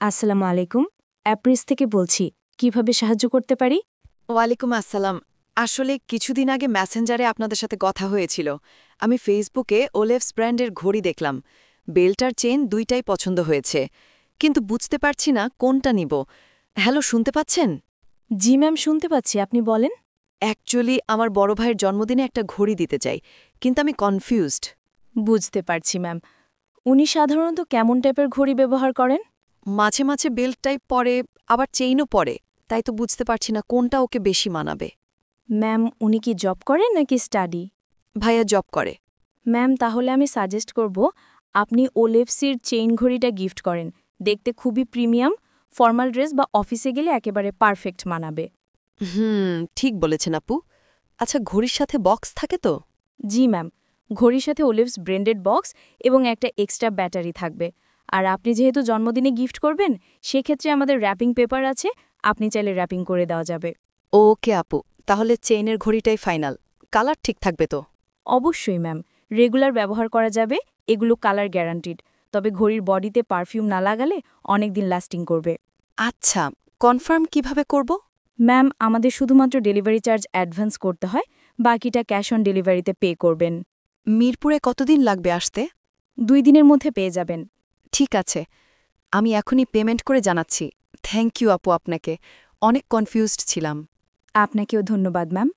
আসসালামু আলাইকুম। অ্যাপ্রিস থেকে বলছি। কিভাবে সাহায্য করতে পারি? ওয়ালাইকুম আসসালাম। আসলে কিছুদিন আগে মেসেঞ্জারে আপনাদের সাথে কথা হয়েছিল। আমি ফেসবুকে ওলেভস ব্র্যান্ডের ঘড়ি দেখলাম। বেল্টার চেন দুইটাই পছন্দ হয়েছে, কিন্তু বুঝতে পারছি না কোনটা নিব। হ্যালো, শুনতে পাচ্ছেন? জি ম্যাম, শুনতে পাচ্ছি। আপনি বলেন। অ্যাকচুয়ালি আমার বড় ভাইয়ের জন্মদিনে একটা ঘড়ি দিতে চাই, কিন্তু আমি কনফিউজড। বুঝতে পারছি ম্যাম। উনি সাধারণত কেমন টাইপের ঘড়ি ব্যবহার করেন? মাঝে মাঝে বেল্ট টাইপ পরে, আবার চেইনও পরে, তাই তো বুঝতে পারছি না কোনটা ওকে বেশি মানাবে। ম্যাম, উনি কি জব করেন নাকি স্টাডি? ভাইয়া জব করে। ম্যাম, তাহলে আমি সাজেস্ট করব আপনি ওলেভসির চেইন ঘড়িটা গিফট করেন। দেখতে খুবই প্রিমিয়াম, ফর্মাল ড্রেস বা অফিসে গেলে একেবারে পারফেক্ট মানাবে। ঠিক বলেছেন আপু। আচ্ছা, ঘড়ির সাথে বক্স থাকে তো? জি ম্যাম, ঘড়ির সাথে ওলিভস ব্র্যান্ডেড বক্স এবং একটা এক্সট্রা ব্যাটারি থাকবে। আর আপনি যেহেতু জন্মদিনে গিফট করবেন, সেক্ষেত্রে আমাদের র্যাপিং পেপার আছে, আপনি চাইলে র্যাপিং করে দেওয়া যাবে। ওকে আপু, তাহলে চেইনের ঘড়িটাই ফাইনাল। কালার ঠিক থাকবে তো? অবশ্যই ম্যাম, রেগুলার ব্যবহার করা যাবে, এগুলো কালার গ্যারান্টিড। তবে ঘড়ির বডিতে পারফিউম না লাগালে অনেক দিন লাস্টিং করবে। আচ্ছা, কনফার্ম কিভাবে করব? ম্যাম, আমাদের শুধুমাত্র ডেলিভারি চার্জ অ্যাডভান্স করতে হয়, বাকিটা ক্যাশ অন ডেলিভারিতে পে করবেন। মিরপুরে কতদিন লাগবে আসতে? 2 দিনের মধ্যে পেয়ে যাবেন। ঠিক আছে, আমি এখনই পেমেন্ট করে জানাচ্ছি। থ্যাংক ইউ আপু আপনাকে। অনেক কনফিউজড ছিলাম। আপনাকেও ধন্যবাদ ম্যাম।